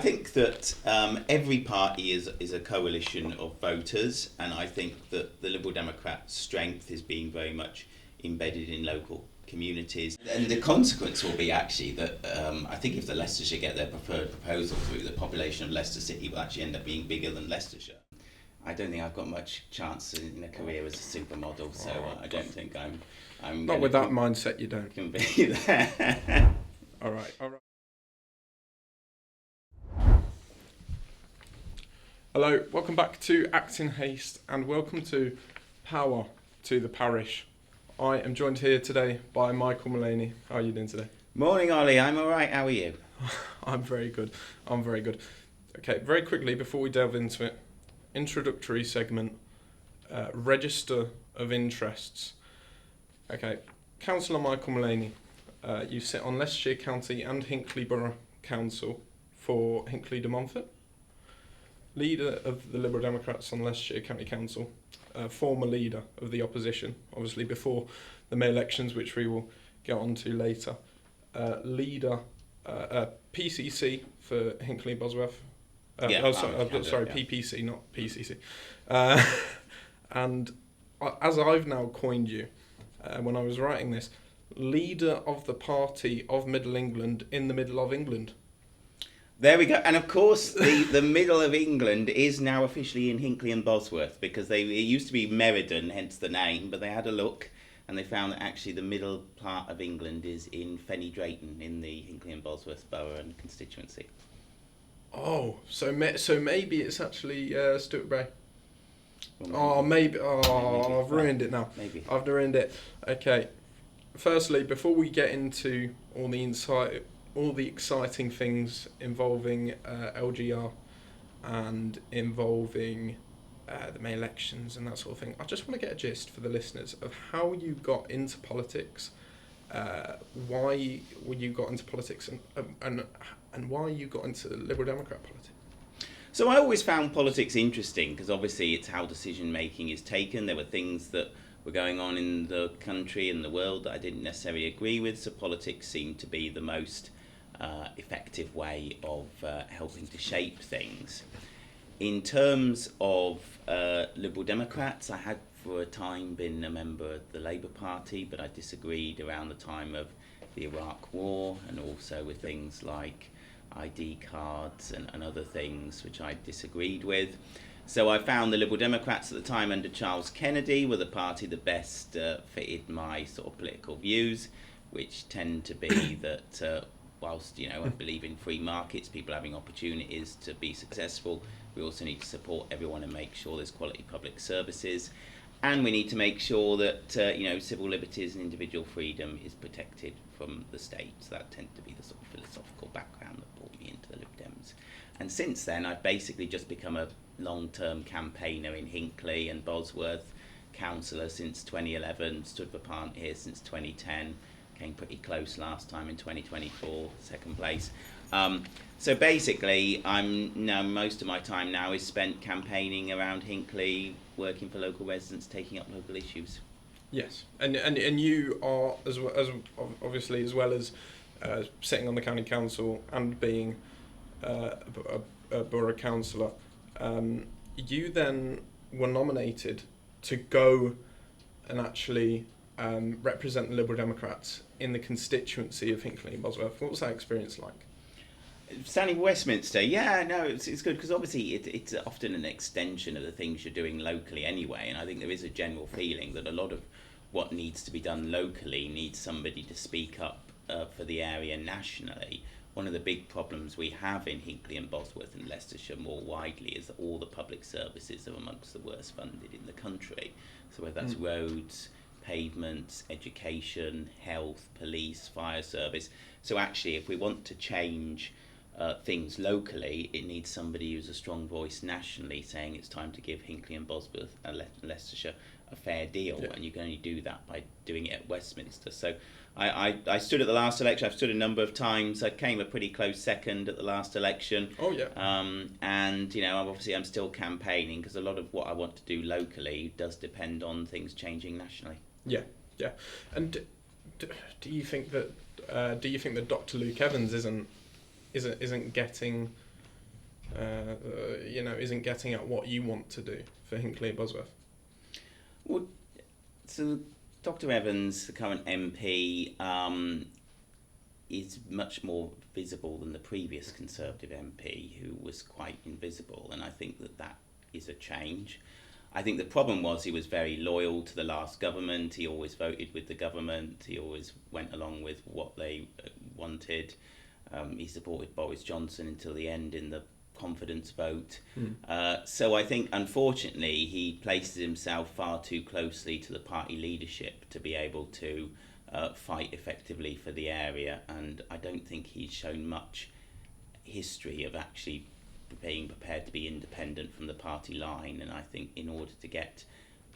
think that every party is a coalition of voters, and I think that the Liberal Democrats' strength is being very much embedded in local communities. And the consequence will be actually that I think if the Leicestershire get their preferred proposal through, the population of Leicester City will actually end up being bigger than Leicestershire. I don't think I've got much chance in a career as a supermodel, so I don't think I'm not with that mindset. You don't can be there. All right. Hello, welcome back to Act in Haste, and welcome to Power to the Parish. I am joined here today by Cllr Mullaney. How are you doing today? Morning, Ollie. I'm all right. How are you? I'm very good. Okay, very quickly before we delve into it, introductory segment, register of interests. Okay, Councillor Cllr Mullaney, you sit on Leicestershire County and Hinckley Borough Council for Hinckley de Montfort. Leader of the Liberal Democrats on Leicestershire County Council, former leader of the opposition, obviously before the May elections, which we will get on to later. Leader, PCC for Hinckley Bosworth. PPC, not PCC. And as I've now coined you, when I was writing this, leader of the party of Middle England in the middle of England. There we go. And of course, the middle of England is now officially in Hinckley and Bosworth, because it used to be Meriden, hence the name, but they had a look and they found that actually the middle part of England is in Fenny Drayton in the Hinckley and Bosworth borough and constituency. Oh, so maybe it's actually Stuart Bray. Well, maybe I've ruined it now. Maybe. I've ruined it. Okay. Firstly, before we get into all the exciting things involving LGR and involving the May elections and that sort of thing, I just want to get a gist for the listeners of how you got into politics, why you got into politics, and why you got into the Liberal Democrat politics. So I always found politics interesting because obviously it's how decision making is taken. There were things that were going on in the country and the world that I didn't necessarily agree with, so politics seemed to be the most effective way of helping to shape things. In terms of Liberal Democrats, I had for a time been a member of the Labour Party, but I disagreed around the time of the Iraq War and also with things like ID cards and other things which I disagreed with. So I found the Liberal Democrats at the time under Charles Kennedy were the party that best fitted my sort of political views, which tend to be that whilst I believe in free markets, people having opportunities to be successful, we also need to support everyone and make sure there's quality public services, and we need to make sure that civil liberties and individual freedom is protected from the state. So that tends to be the sort of philosophical background that brought me into the Lib Dems. And since then, I've basically just become a long-term campaigner in Hinckley and Bosworth, councillor since 2011, stood for Parnt here since 2010, came pretty close last time in 2024, second place. So basically, most of my time now is spent campaigning around Hinckley, working for local residents, taking up local issues. Yes, and you are as obviously as well as sitting on the county council and being a borough councillor. You then were nominated to go and actually represent the Liberal Democrats in the constituency of Hinckley and Bosworth. What was that experience like? Standing for Westminster, it's good because obviously it's often an extension of the things you're doing locally anyway, and I think there is a general feeling that a lot of what needs to be done locally needs somebody to speak up for the area nationally. One of the big problems we have in Hinckley and Bosworth and Leicestershire more widely is that all the public services are amongst the worst funded in the country. So whether that's roads, pavements, education, health, police, fire service. So actually, if we want to change things locally, it needs somebody who's a strong voice nationally saying it's time to give Hinckley and Bosworth and Leicestershire a fair deal, and you can only do that by doing it at Westminster. So I stood at the last election. I've stood a number of times. I came a pretty close second at the last election. Oh yeah. And obviously I'm still campaigning because a lot of what I want to do locally does depend on things changing nationally. Yeah. And do you think that Dr. Luke Evans isn't getting isn't getting at what you want to do for Hinckley and Bosworth? Well, so Dr. Evans, the current MP, is much more visible than the previous Conservative MP, who was quite invisible, and I think that is a change. I think the problem was he was very loyal to the last government. He always voted with the government. He always went along with what they wanted. He supported Boris Johnson until the end in the confidence vote. So I think, unfortunately, he places himself far too closely to the party leadership to be able to fight effectively for the area, and I don't think he's shown much history of actually being prepared to be independent from the party line. And I think in order to get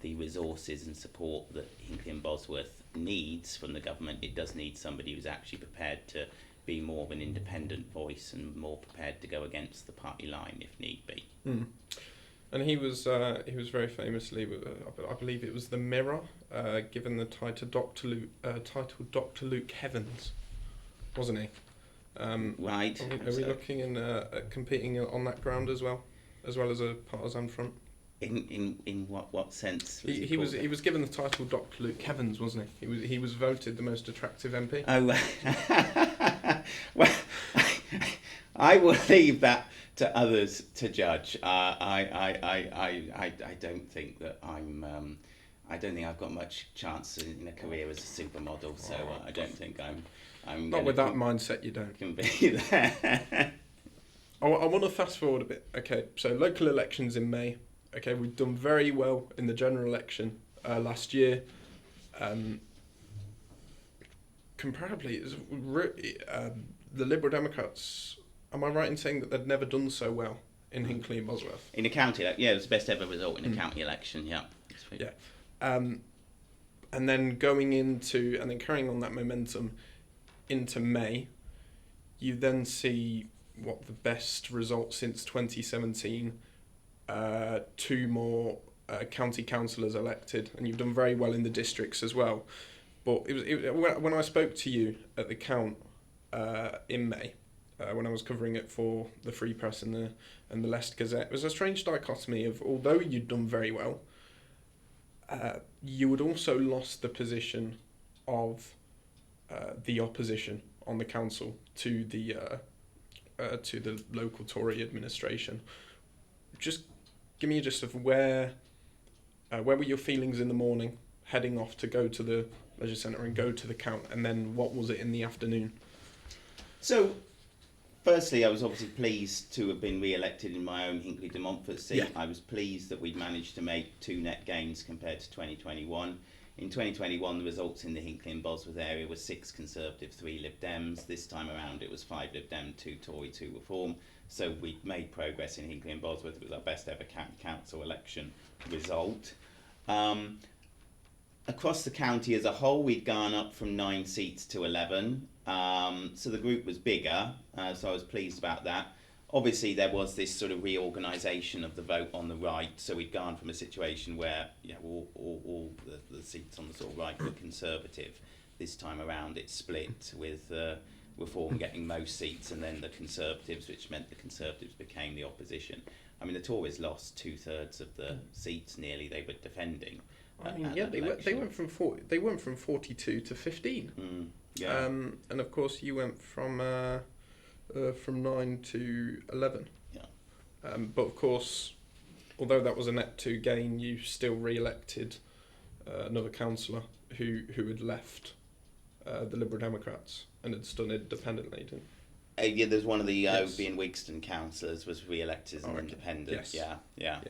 the resources and support that Hinckley and Bosworth needs from the government, it does need somebody who's actually prepared to be more of an independent voice and more prepared to go against the party line if need be. And he was very famously, I believe it was the Mirror, given the title Dr. Luke Heavens, wasn't he? Right. Are we looking at competing on that ground as well as a partisan front? In what sense? He was given the title Dr. Luke Heavens, wasn't he? He was voted the most attractive MP. Oh, well, I will leave that to others to judge. I don't think that I don't think I've got much chance in a career as a supermodel. So I don't think I'm not with that mindset. You don't. Can be there. I want to fast forward a bit. Okay, so local elections in May. Okay, we've done very well in the general election last year. Comparably, the Liberal Democrats. Am I right in saying that they'd never done so well in Hinckley and Bosworth? In a county, yeah, it was the best ever result in a county election. Yeah. Yeah. And then carrying on that momentum into May, you then see what the best result since 2017. 2 more county councillors elected, and you've done very well in the districts as well. But when I spoke to you at the count in May, when I was covering it for the Free Press and the Leicester Gazette, it was a strange dichotomy of, although you'd done very well, you had also lost the position of the opposition on the council to the local Tory administration. Just give me a gist of where were your feelings in the morning, heading off to go to the leisure centre and go to the count, and then what was it in the afternoon? So, firstly, I was obviously pleased to have been re-elected in my own Hinckley de Montfort seat. Yeah. I was pleased that we'd managed to make 2 net gains compared to 2021. In 2021, the results in the Hinckley and Bosworth area were 6 Conservative, 3 Lib Dems. This time around, it was 5 Lib Dem, 2 Tory, 2 Reform. So we made progress in Hinckley and Bosworth. It was our best ever council election result. Across the county as a whole, we'd gone up from 9 seats to 11. So the group was bigger, so I was pleased about that. Obviously, there was this sort of reorganisation of the vote on the right, so we'd gone from a situation where all the seats on the sort of right were Conservative. This time around, it's split with Reform getting most seats, and then the Conservatives, which meant the Conservatives became the opposition. I mean, the Tories lost 2/3 of the seats nearly they were defending. They went from 42 to 15. Yeah. And of course, you went from 9 to 11. Yeah. But of course, although that was a net 2 gain, you still re-elected another councillor who had left the Liberal Democrats and had stood independently, didn't yeah, there's one of the Oadby and Wigston councillors was re-elected as an independent. Yes. Yeah.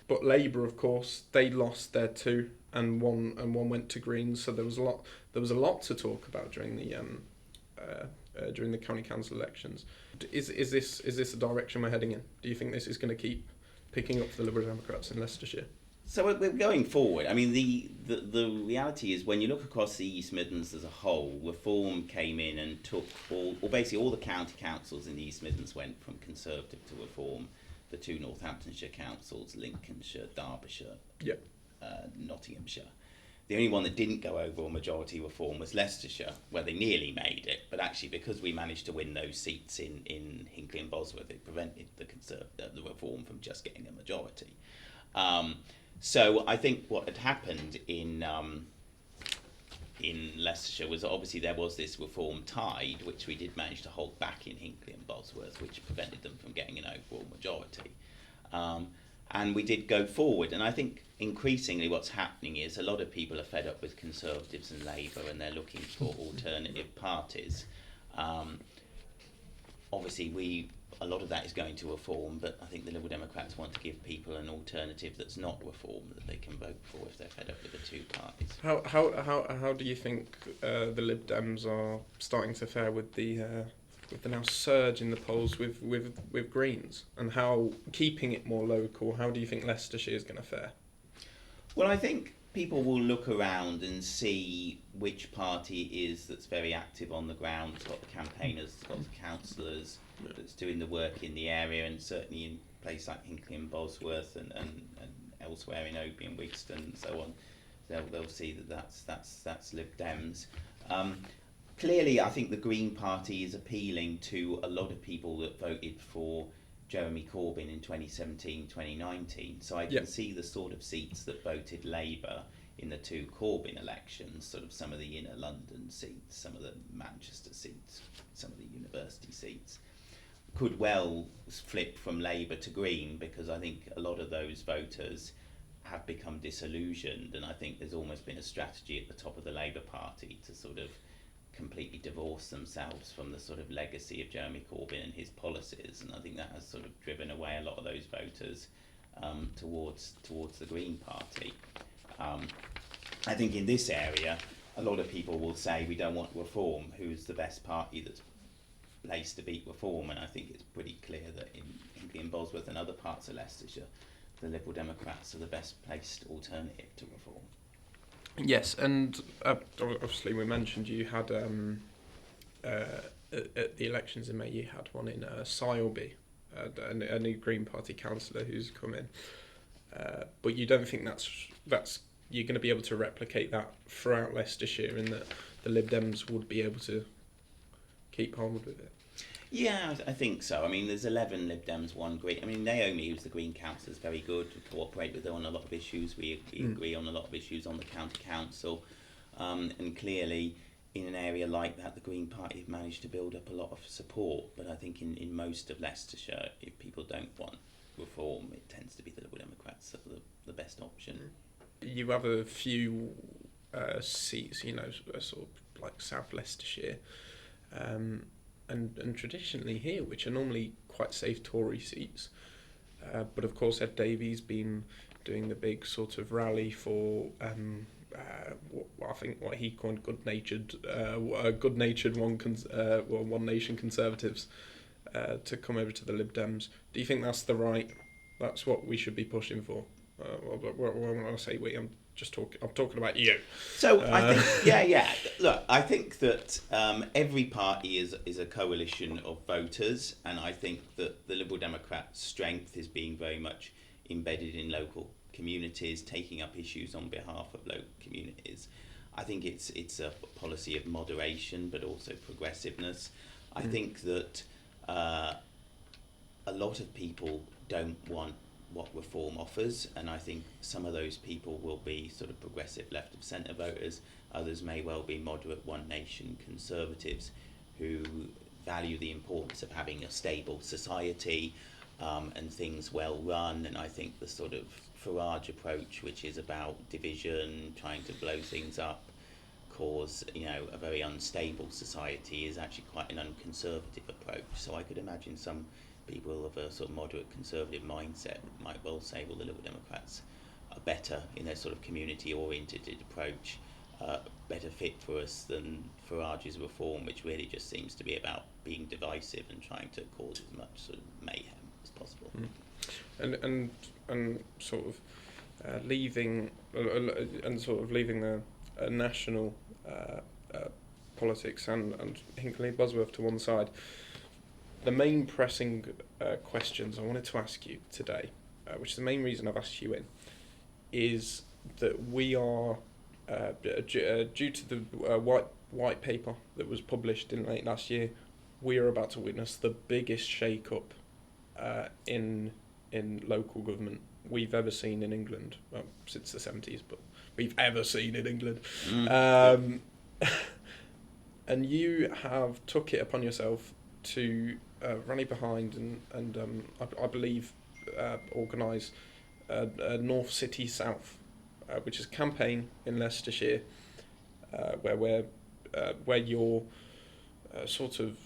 But Labour, of course, they lost their 2, and one went to Greens. So there was a lot to talk about during the county council elections. Is this the direction we're heading in? Do you think this is going to keep picking up for the Liberal Democrats in Leicestershire? So we're going forward. I mean, the reality is when you look across the East Midlands as a whole, Reform came in and took basically all the county councils in the East Midlands went from Conservative to Reform. The 2 Northamptonshire councils, Lincolnshire, Derbyshire, Nottinghamshire. The only one that didn't go over on majority reform was Leicestershire, where they nearly made it, but actually because we managed to win those seats in Hinckley and Bosworth, it prevented the reform from just getting a majority. So I think what had happened in Leicestershire was obviously there was this reform tide, which we did manage to hold back in Hinckley and Bosworth, which prevented them from getting an overall majority. And we did go forward, and I think increasingly what's happening is a lot of people are fed up with Conservatives and Labour, and they're looking for alternative parties. Obviously, a lot of that is going to reform, but I think the Liberal Democrats want to give people an alternative that's not reform that they can vote for if they're fed up with the two parties. How do you think the Lib Dems are starting to fare with the now surge in the polls with Greens, and how keeping it more local? How do you think Leicestershire is going to fare? Well, I think people will look around and see which party it is that's very active on the ground. It's got the campaigners, it's got the councillors that's doing the work in the area, and certainly in places like Hinckley and Bosworth and elsewhere in Oakley and Wigston and so on, they'll see that that's Lib Dems. Clearly, I think the Green Party is appealing to a lot of people that voted for Jeremy Corbyn in 2017, 2019. So I can see the sort of seats that voted Labour in the two Corbyn elections, sort of some of the inner London seats, some of the Manchester seats, some of the university seats, could well flip from Labour to Green, because I think a lot of those voters have become disillusioned, and I think there's almost been a strategy at the top of the Labour Party to sort of completely divorce themselves from the sort of legacy of Jeremy Corbyn and his policies, and I think that has sort of driven away a lot of those voters towards the Green Party. I think in this area, a lot of people will say we don't want reform. Who's the best party that's placed to beat reform? And I think it's pretty clear that in Hinckley and Bosworth and other parts of Leicestershire, the Liberal Democrats are the best placed alternative to reform. Yes, and obviously we mentioned you had at the elections in May, you had one in Sileby, a new Green Party councillor who's come in. But you don't think that's you're going to be able to replicate that throughout Leicestershire, and that the Lib Dems would be able to keep hold with it? Yeah, I think so. I mean, there's 11 Lib Dems, 1 Green. I mean, Naomi, who's the Green councillor, is very good. We cooperate with her on a lot of issues. We agree on a lot of issues on the county council. And clearly, in an area like that, the Green Party have managed to build up a lot of support. But I think in most of Leicestershire, if people don't want reform, it tends to be the Liberal Democrats that are the best option. You have a few seats, sort of like South Leicestershire. And traditionally here, which are normally quite safe Tory seats. But of course, Ed Davey's been doing the big sort of rally for what he called good-natured One Nation Conservatives to come over to the Lib Dems. Do you think that's what we should be pushing for? When I say we, I'm talking about you. So I think, Look, I think that every party is a coalition of voters, and I think that the Liberal Democrats' strength is being very much embedded in local communities, taking up issues on behalf of local communities. I think it's a policy of moderation, but also progressiveness. I think that a lot of people don't want what reform offers, and I think some of those people will be sort of progressive left of centre voters. Others may well be moderate One Nation Conservatives who value the importance of having a stable society and things well run. And I think the sort of Farage approach, which is about division, trying to blow things up, cause a very unstable society, is actually quite an unconservative approach. So I could imagine some people of a sort of moderate conservative mindset might well say, well, the Liberal Democrats are better in their sort of community-oriented approach, better fit for us than Farage's reform, which really just seems to be about being divisive and trying to cause as much sort of mayhem as possible. And sort of leaving the national politics and Hinckley Bosworth to one side. The main pressing questions I wanted to ask you today, which is the main reason I've asked you in, is that we are due to the white paper that was published in late last year, we are about to witness the biggest shake-up in local government we've ever seen in England. Well, since the 70s, but we've ever seen in England. And you have took it upon yourself to rally behind and I believe organise North City South, which is a campaign in Leicestershire, where you're sort of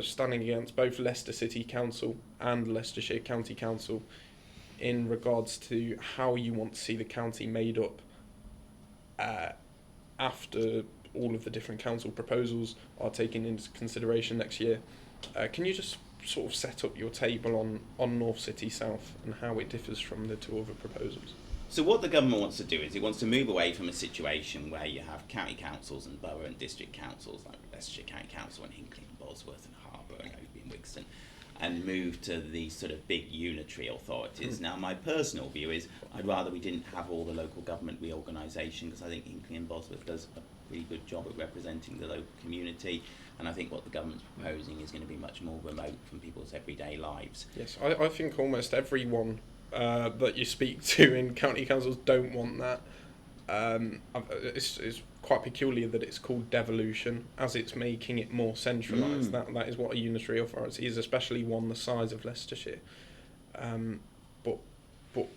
standing against both Leicester City Council and Leicestershire County Council in regards to how you want to see the county made up after all of the different council proposals are taken into consideration next year. Can you just sort of set up your table on North City South and how it differs from the two other proposals? So what the government wants to do is it wants to move away from a situation where you have county councils and borough and district councils like Leicestershire County Council and Hinckley and Bosworth and Harbour and Oadby and Wigston, and move to these sort of big unitary authorities. Now, my personal view is I'd rather we didn't have all the local government reorganisation, because I think Hinckley and Bosworth does a really good job at representing the local community, and I think what the government's proposing is going to be much more remote from people's everyday lives. Yes, I think almost everyone that you speak to in county councils don't want that. It's quite peculiar that it's called devolution, as it's making it more centralised. That is what a unitary authority is, especially one the size of Leicestershire. But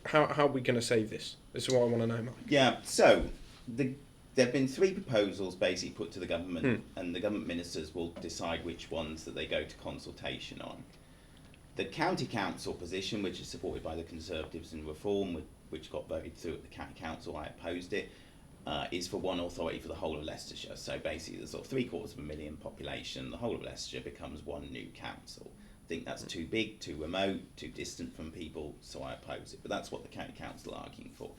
how are we going to save this? This is what I want to know, Mike. Yeah, so there have been 3 proposals basically put to the government, and the government ministers will decide which ones that they go to consultation on. The county council position, which is supported by the Conservatives and Reform, which got voted through at the county council, I opposed it, is for one authority for the whole of Leicestershire. So basically there's sort of 750,000 population, the whole of Leicestershire becomes one new council. I think that's too big, too remote, too distant from people, so I oppose it. But that's what the county council are arguing for.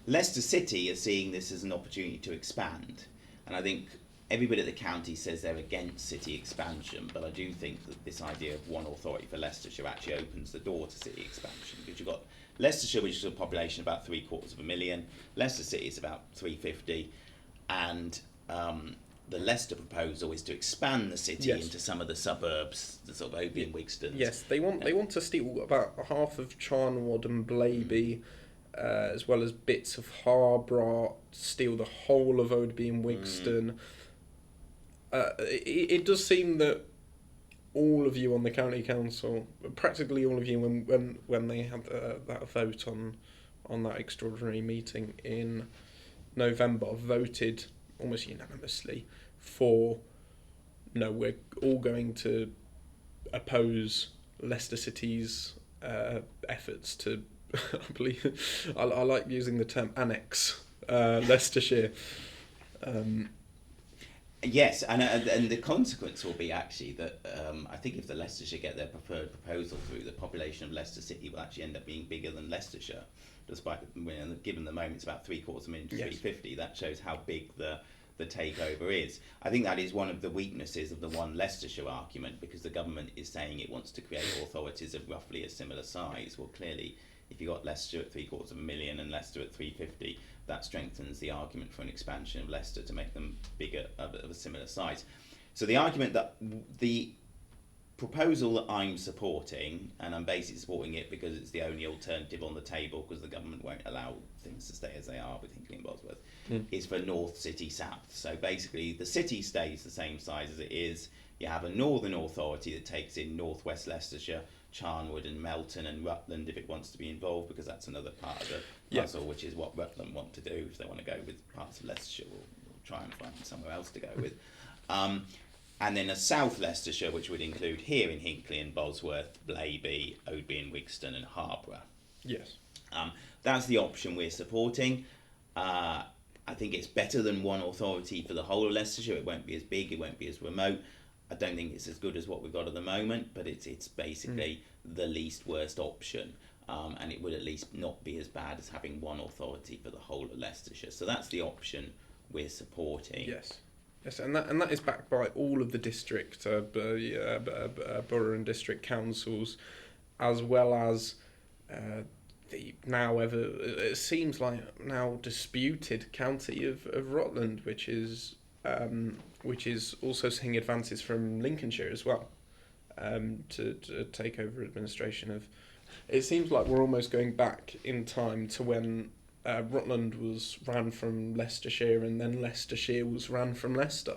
Leicester City is seeing this as an opportunity to expand, and I think everybody at the county says they're against city expansion, but I do think that this idea of one authority for Leicestershire actually opens the door to city expansion, because you've got Leicestershire, which is a population of about 750,000, Leicester City is about 350, and the Leicester proposal is to expand the city into some of the suburbs, the sort of Oadby and Wigston. Yes, they want to steal about half of Charnwood and Blaby, as well as bits of Harborough, steal the whole of Oadby and Wigston. It does seem that all of you on the county council, practically all of you, when they had that vote on that extraordinary meeting in November, voted almost unanimously for, no, we're all going to oppose Leicester City's efforts to, I believe, I like using the term annex Leicestershire. Yes, and the consequence will be actually that I think if the Leicestershire get their preferred proposal through, the population of Leicester City will actually end up being bigger than Leicestershire, despite given the moment it's about 750,000 to 350. That shows how big the takeover is. I think that is one of the weaknesses of the one Leicestershire argument, because the government is saying it wants to create authorities of roughly a similar size. Well, clearly, if you've got Leicestershire at 750,000 and Leicester at 350, that strengthens the argument for an expansion of Leicester to make them bigger, of a similar size. So the argument that the proposal that I'm supporting, and I'm basically supporting it because it's the only alternative on the table, because the government won't allow things to stay as they are with Hinckley and Bosworth, is for North City South. So basically the city stays the same size as it is. You have a northern authority that takes in northwest Leicestershire, Charnwood and Melton and Rutland if it wants to be involved, because that's another part of the puzzle, which is what Rutland want to do. If they want to go with parts of Leicestershire, we'll try and find somewhere else to go with. And then a South Leicestershire, which would include here in Hinckley and Bosworth, Blaby, Oadby and Wigston and Harborough. Yes. That's the option we're supporting. I think it's better than one authority for the whole of Leicestershire. It won't be as big, it won't be as remote. I don't think it's as good as what we've got at the moment, but it's basically the least worst option, and it would at least not be as bad as having one authority for the whole of Leicestershire. So that's the option we're supporting. Yes, and that is backed by all of the district, borough and district councils, as well as the now ever, it seems like now disputed county of Rutland, which is also seeing advances from Lincolnshire as well, to take over administration of. It seems like we're almost going back in time to when Rutland was ran from Leicestershire, and then Leicestershire was ran from Leicester.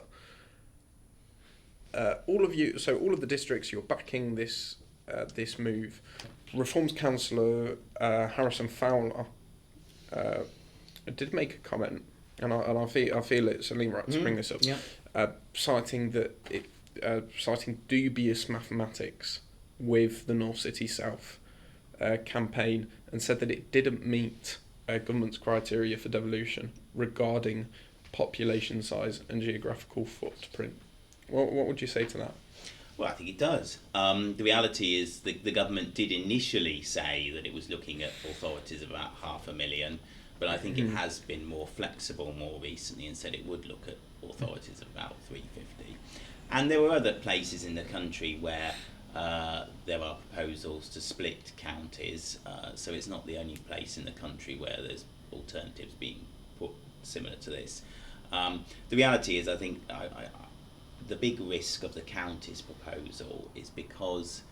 All of the districts, you're backing this move. Reforms councillor Harrison Fowler did make a comment, and I feel it's only right to bring this up, citing dubious mathematics with the North City South campaign, and said that it didn't meet government's criteria for devolution regarding population size and geographical footprint. What would you say to that? Well, I think it does. The reality is the government did initially say that it was looking at authorities of about 500,000, but I think it has been more flexible more recently and said it would look at authorities of about 350. And there were other places in the country where there are proposals to split counties, so it's not the only place in the country where there's alternatives being put similar to this. The reality is, I think the big risk of the county's proposal is because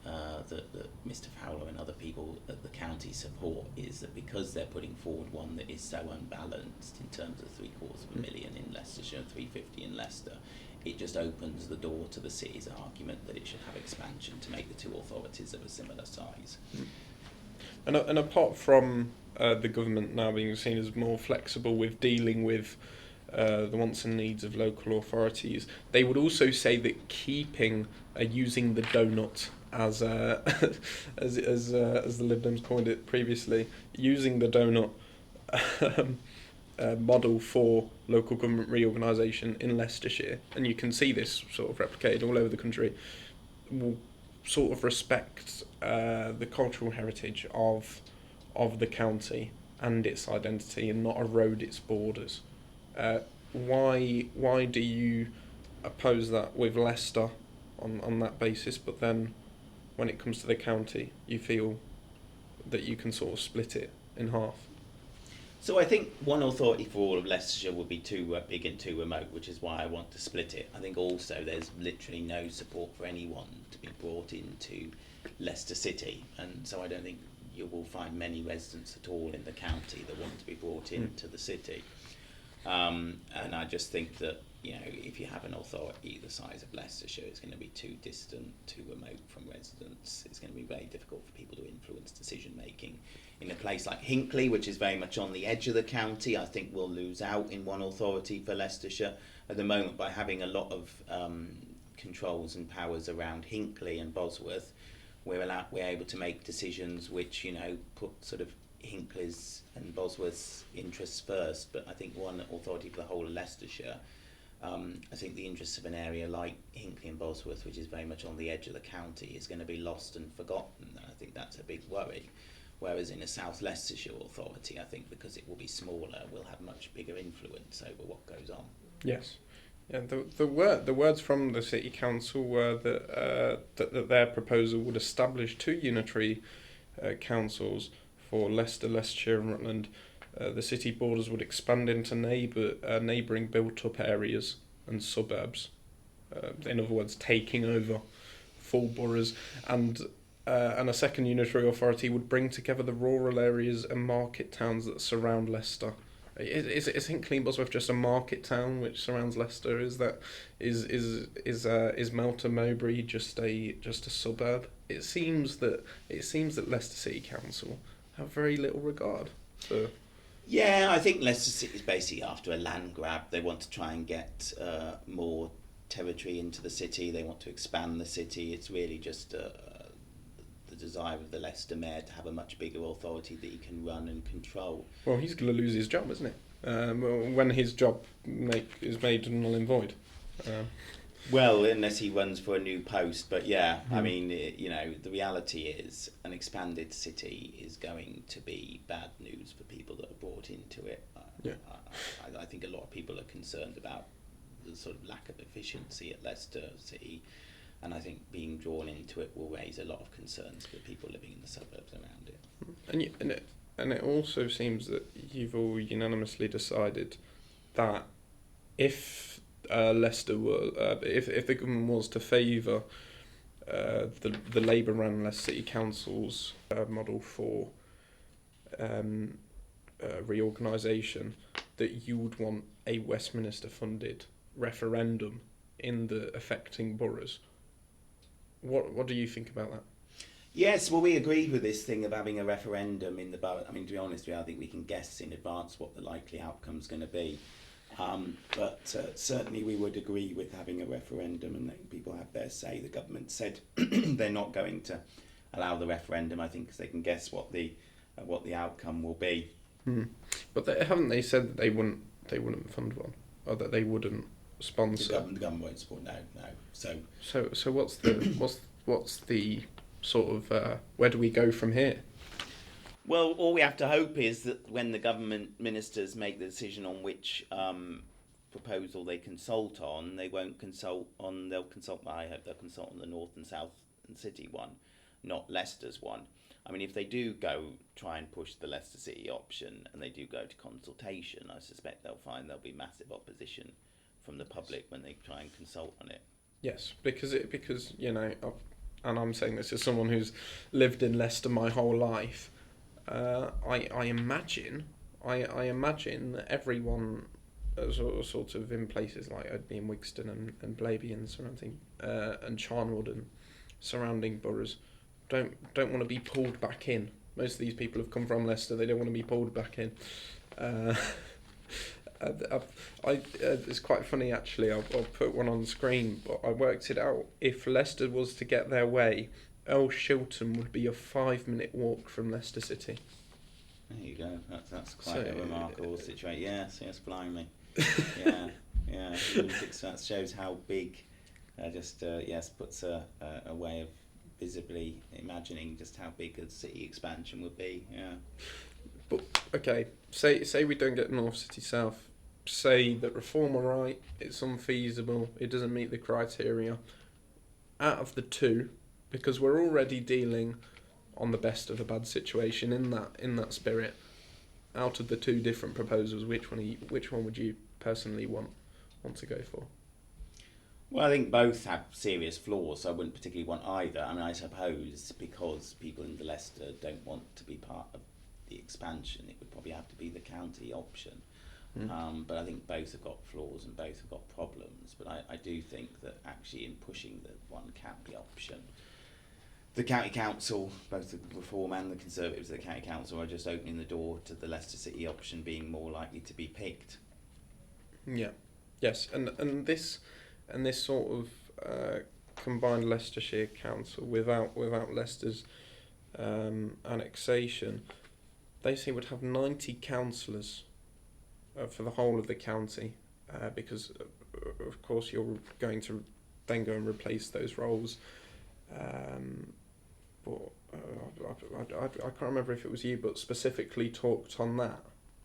that Mr. Fowler and other people at the county support is that because they're putting forward one that is so unbalanced in terms of 750,000 in Leicestershire and 350 in Leicester, it just opens the door to the city's argument that it should have expansion to make the two authorities of a similar size. And apart from the government now being seen as more flexible with dealing with the wants and needs of local authorities, they would also say that keeping using the donut as as the Lib Dems coined it previously, using the donut model for local government reorganisation in Leicestershire, and you can see this sort of replicated all over the country, will sort of respect the cultural heritage of the county and its identity and not erode its borders. Why do you oppose that with Leicester on that basis, but then when it comes to the county you feel that you can sort of split it in half? So I think one authority for all of Leicestershire would be too big and too remote, which is why I want to split it. I think also there's literally no support for anyone to be brought into Leicester City, and so I don't think you will find many residents at all in the county that want to be brought into the city. And I just think that, you know, if you have an authority the size of Leicestershire, it's going to be too distant, too remote from residents. It's going to be very difficult for people to influence decision making. In a place like Hinckley, which is very much on the edge of the county, I think we'll lose out in one authority for Leicestershire at the moment by having a lot of controls and powers around Hinckley and Bosworth. We're able to make decisions which, you know, put sort of Hinckley's and Bosworth's interests first, but I think one authority for the whole of Leicestershire, I think the interests of an area like Hinckley and Bosworth, which is very much on the edge of the county, is going to be lost and forgotten, and I think that's a big worry. Whereas in a South Leicestershire authority, I think because it will be smaller, we'll have much bigger influence over what goes on. Yes. Yeah, the words from the City Council were that their proposal would establish two unitary councils for Leicester, Leicestershire and Rutland. The city borders would expand into neighbouring built-up areas and suburbs. In other words, taking over full boroughs, and a second unitary authority would bring together the rural areas and market towns that surround Leicester. Is Hinckley and Bosworth just a market town which surrounds Leicester? Is Melton Mowbray just a suburb? It seems that Leicester City Council have very little regard for. Yeah, I think Leicester City is basically after a land grab. They want to try and get more territory into the city. They want to expand the city. It's really just the desire of the Leicester mayor to have a much bigger authority that he can run and control. Well, he's going to lose his job, isn't he? When his job is made null and void. Well, unless he runs for a new post, but yeah, I mean, the reality is an expanded city is going to be bad news for people that are brought into it. I think a lot of people are concerned about the sort of lack of efficiency at Leicester City, and I think being drawn into it will raise a lot of concerns for people living in the suburbs around it. And it also seems that you've all unanimously decided that if Leicester were, if the government was to favour the Labour-run Leicester City Council's model for reorganisation, that you would want a Westminster-funded referendum in the affecting boroughs. What do you think about that? Yes, well, we agreed with this thing of having a referendum in the borough. I mean, to be honest with you, I think we can guess in advance what the likely outcome's going to be. But certainly we would agree with having a referendum and letting people have their say. The government said they're not going to allow the referendum, I think, because they can guess what the outcome will be. But haven't they said that they wouldn't fund one, or that they wouldn't sponsor? The government won't support. No. So what's the sort of where do we go from here? Well, all we have to hope is that when the government ministers make the decision on which proposal they consult on, they won't consult on. I hope they'll consult on the North and South and City one, not Leicester's one. I mean, if they do try and push the Leicester City option and they do go to consultation, I suspect they'll find there'll be massive opposition from the public when they try and consult on it. Yes, because and I'm saying this as someone who's lived in Leicester my whole life. I imagine that everyone sort of in places like I'd be in Wigston and Blaby and surrounding and Charnwood and surrounding boroughs don't want to be pulled back in. Most of these people have come from Leicester. They don't want to be pulled back in. It's quite funny actually. I'll put one on the screen, but I worked it out. If Leicester was to get their way, Earl Shilton would be a 5-minute walk from Leicester City. There you go. That's quite a remarkable situation. Yes, blimey. Yeah. That shows how big. Puts a way of visibly imagining just how big a city expansion would be. Yeah. But okay, say we don't get North City South. Say that reform are right. It's unfeasible. It doesn't meet the criteria. Out of the two, because we're already dealing on the best of a bad situation in that spirit. Out of the two different proposals, which one would you personally want to go for? Well, I think both have serious flaws, so I wouldn't particularly want either. I mean, I suppose because people in Leicester don't want to be part of the expansion, it would probably have to be the county option. But I think both have got flaws and both have got problems. But I do think that actually in pushing the one county option, the county council, both the Reform and the Conservatives of the county council, are just opening the door to the Leicester City option being more likely to be picked. Yeah. Yes, and this sort of combined Leicestershire council without Leicester's annexation, they say would have 90 councillors for the whole of the county, because of course you're going to then go and replace those roles. But I can't remember if it was you, but specifically talked on that.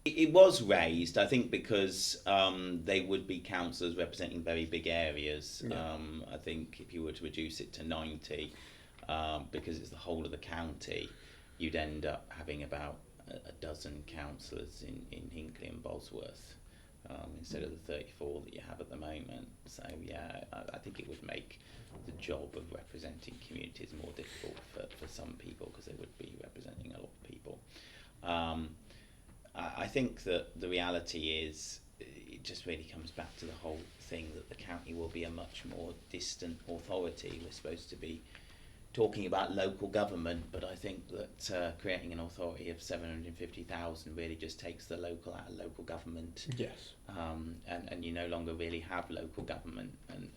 It was raised, I think, because they would be councillors representing very big areas. Yeah. I think if you were to reduce it to 90, because it's the whole of the county, you'd end up having about a dozen councillors in Hinckley and Bosworth instead of the 34 that you have at the moment. So yeah, I think it would make the job of representing communities more difficult for some people, because they would be representing a lot of people. I think that the reality is it just really comes back to the whole thing that the county will be a much more distant authority. We're supposed to be talking about local government, but I think that creating an authority of 750,000 really just takes the local out of local government. Yes. And you no longer really have local government, and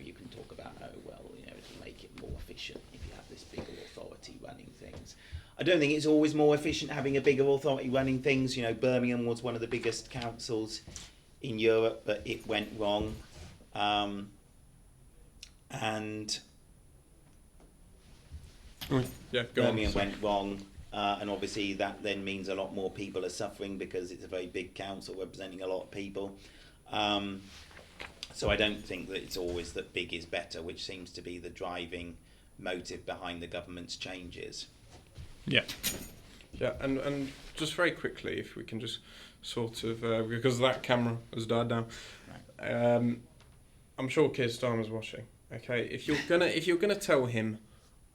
you can talk about it'll make it more efficient if you have this bigger authority running things. I don't think it's always more efficient having a bigger authority running things. Birmingham was one of the biggest councils in Europe, but it went wrong, and Birmingham went wrong, and obviously that then means a lot more people are suffering because it's a very big council representing a lot of people. So I don't think that it's always that big is better, which seems to be the driving motive behind the government's changes. Yeah. Yeah, and just very quickly, if we can just sort of, because that camera has died down, I'm sure Keir Starmer's watching. Okay, if you're gonna tell him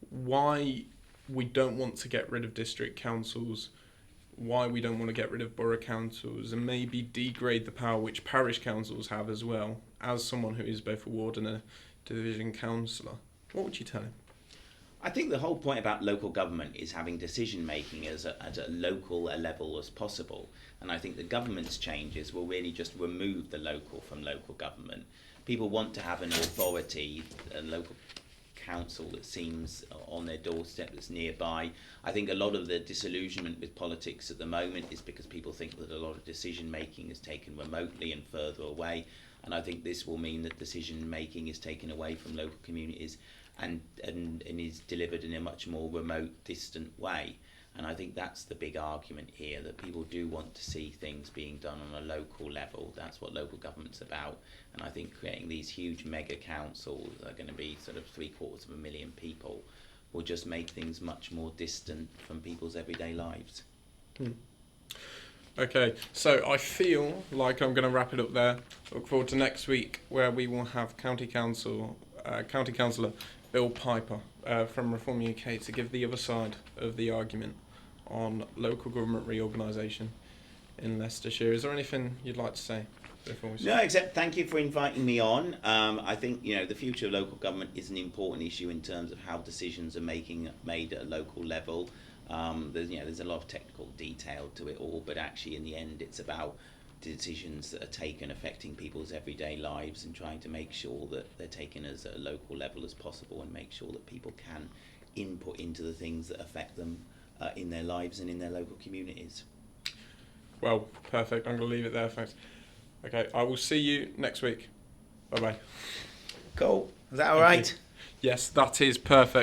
why we don't want to get rid of district councils, why we don't want to get rid of borough councils, and maybe degrade the power which parish councils have as well, as someone who is both a ward and a division councillor, what would you tell him? I think the whole point about local government is having decision making as a local level as possible, and I think the government's changes will really just remove the local from local government. People want to have an authority, a local council that seems on their doorstep, that's nearby. I think a lot of the disillusionment with politics at the moment is because people think that a lot of decision making is taken remotely and further away, and I think this will mean that decision making is taken away from local communities and is delivered in a much more remote, distant way. And I think that's the big argument here, that people do want to see things being done on a local level. That's what local government's about. And I think creating these huge mega councils that are going to be sort of 750,000 people will just make things much more distant from people's everyday lives. Okay, so I feel like I'm going to wrap it up there. Look forward to next week, where we will have County Councillor Bill Piper from Reform UK to give the other side of the argument on local government reorganisation in Leicestershire. Is there anything you'd like to say before we start? No, except thank you for inviting me on. I think the future of local government is an important issue in terms of how decisions are made at a local level. There's a lot of technical detail to it all, but actually in the end it's about decisions that are taken affecting people's everyday lives and trying to make sure that they're taken as a local level as possible and make sure that people can input into the things that affect them in their lives and in their local communities. Well, perfect. I'm going to leave it there, thanks. Okay, I will see you next week. Bye-bye. Cool. Is that all right? Yes, that is perfect.